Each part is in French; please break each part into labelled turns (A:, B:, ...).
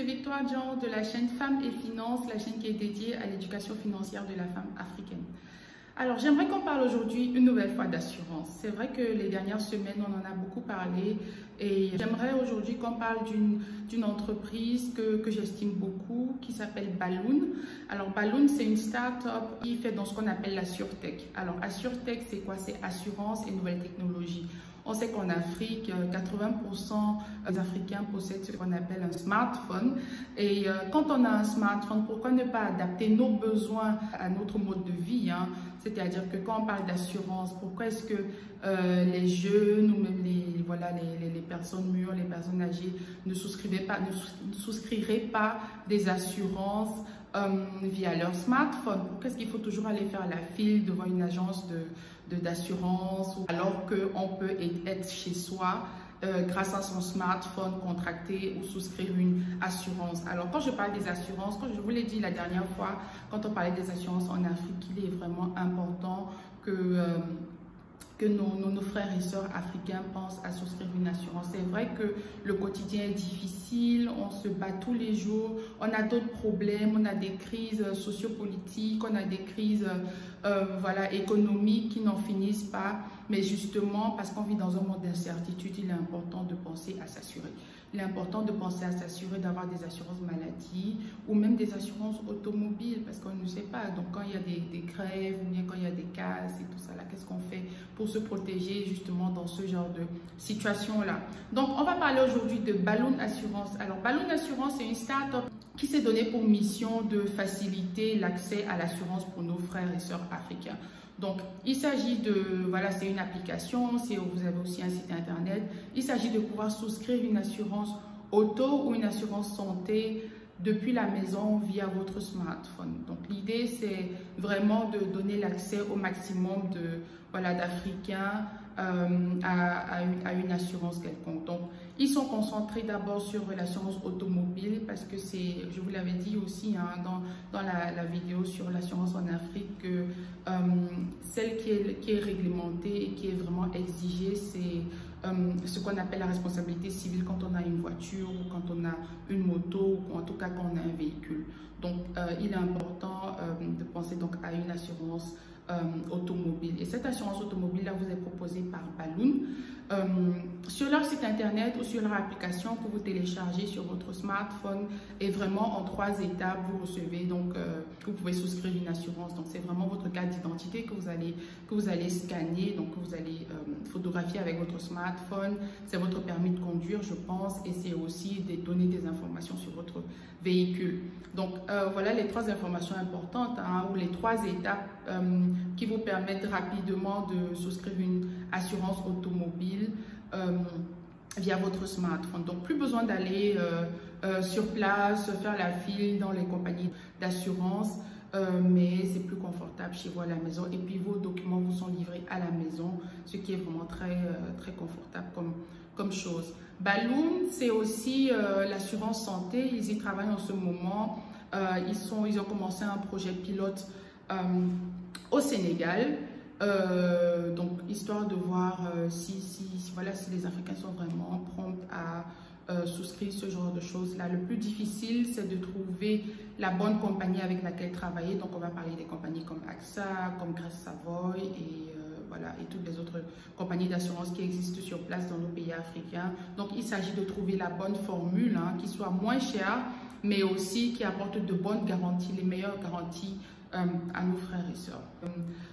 A: Victoire Jean de la chaîne Femmes et Finances, la chaîne qui est dédiée à l'éducation financière de la femme africaine. Alors, j'aimerais qu'on parle aujourd'hui une nouvelle fois d'assurance. C'est vrai que les dernières semaines, on en a beaucoup parlé et j'aimerais aujourd'hui qu'on parle d'une entreprise que j'estime beaucoup qui s'appelle Balloon. Alors, Balloon, c'est une start-up qui fait dans ce qu'on appelle la SurTech. Alors, SurTech, c'est quoi? C'est assurance et nouvelles technologies. On sait qu'en Afrique, 80% des Africains possèdent ce qu'on appelle un smartphone. Et quand on a un smartphone, pourquoi ne pas adapter nos besoins à notre mode de vie, hein? C'est-à-dire que quand on parle d'assurance, pourquoi est-ce que les jeunes ou même les personnes mûres, les personnes âgées ne souscriraient pas des assurances via leur smartphone? Pourquoi est-ce qu'il faut toujours aller faire la file devant une agence d'assurance alors qu'on peut être chez soi grâce à son smartphone, contracter ou souscrire une assurance? Alors, quand je parle des assurances, comme je vous l'ai dit la dernière fois, quand on parlait des assurances en Afrique, il est vraiment important que nos frères et sœurs africains pensent à souscrire une assurance. C'est vrai que le quotidien est difficile, on se bat tous les jours, on a d'autres problèmes, on a des crises sociopolitiques, on a des crises économiques qui n'en finissent pas. Mais justement, parce qu'on vit dans un monde d'incertitude, il est important de penser à s'assurer. Il est important de penser à s'assurer d'avoir des assurances maladie ou même des assurances automobiles parce qu'on ne sait pas. Donc, quand il y a des grèves ou bien quand il y a des casses et tout ça, là, qu'est-ce qu'on fait pour se protéger justement dans ce genre de situation-là? Donc, on va parler aujourd'hui de Balloon Assurance. Alors, Balloon Assurance, c'est une start-up qui s'est donnée pour mission de faciliter l'accès à l'assurance pour nos frères et sœurs africains. Donc, il s'agit c'est une application, vous avez aussi un site internet. Il s'agit de pouvoir souscrire une assurance auto ou une assurance santé depuis la maison via votre smartphone. Donc, l'idée, c'est vraiment de donner l'accès au maximum d'Africains à une assurance quelconque. Donc, ils sont concentrés d'abord sur l'assurance automobile parce que je vous l'avais dit aussi dans la vidéo sur l'assurance en Afrique, que celle qui est réglementée et qui est vraiment exigée, c'est ce qu'on appelle la responsabilité civile quand on a une voiture ou quand on a une moto ou en tout cas quand on a un véhicule. Donc, il est important de penser donc à une assurance automobile. Et cette assurance automobile là vous est proposée par Balloon sur leur site internet ou sur leur application que vous téléchargez sur votre smartphone. Et vraiment en 3 étapes vous recevez donc vous pouvez souscrire une assurance. Donc c'est vraiment votre carte d'identité que vous allez scanner, donc que vous allez photographier avec votre smartphone. C'est votre permis de conduire, je pense, et c'est aussi donner des informations sur votre véhicule. Donc voilà les 3 informations importantes, ou les 3 étapes qui vous permettent rapidement de souscrire une assurance automobile via votre smartphone. Donc, plus besoin d'aller sur place, faire la file dans les compagnies d'assurance, mais c'est plus confortable chez vous à la maison. Et puis, vos documents vous sont livrés à la maison, ce qui est vraiment très confortable comme chose. Balloon, c'est aussi l'assurance santé. Ils y travaillent en ce moment. Ils ont commencé un projet pilote au Sénégal, donc histoire de voir si les Africains sont vraiment prompts à souscrire ce genre de choses là. Le plus difficile, c'est de trouver la bonne compagnie avec laquelle travailler. Donc on va parler des compagnies comme AXA, comme Grèce Savoy et toutes les autres compagnies d'assurance qui existent sur place dans nos pays africains. Donc il s'agit de trouver la bonne formule qui soit moins chère, mais aussi qui apporte de bonnes garanties, les meilleures garanties à nos frères et sœurs.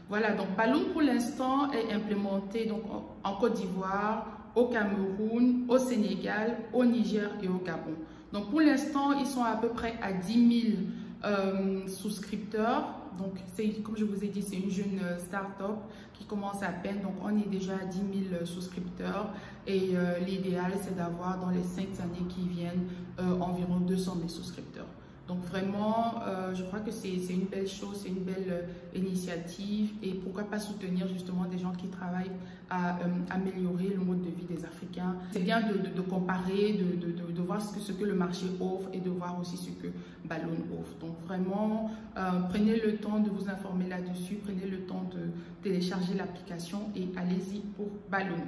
A: Voilà, donc Balloon pour l'instant est implémenté donc en Côte d'Ivoire, au Cameroun, au Sénégal, au Niger et au Gabon. Donc pour l'instant, ils sont à peu près à 10 000 souscripteurs. Donc comme je vous ai dit, c'est une jeune start-up qui commence à peine. Donc on est déjà à 10 000 souscripteurs et l'idéal, c'est d'avoir dans les 5 années qui viennent environ 200 000 souscripteurs. Donc vraiment, je crois que c'est une belle chose, c'est une belle initiative, et pourquoi pas soutenir justement des gens qui travaillent à améliorer le mode de vie des Africains. C'est bien de comparer, de voir ce que le marché offre et de voir aussi ce que Balloon offre. Donc vraiment, prenez le temps de vous informer là-dessus, prenez le temps de télécharger l'application et allez-y pour Balloon.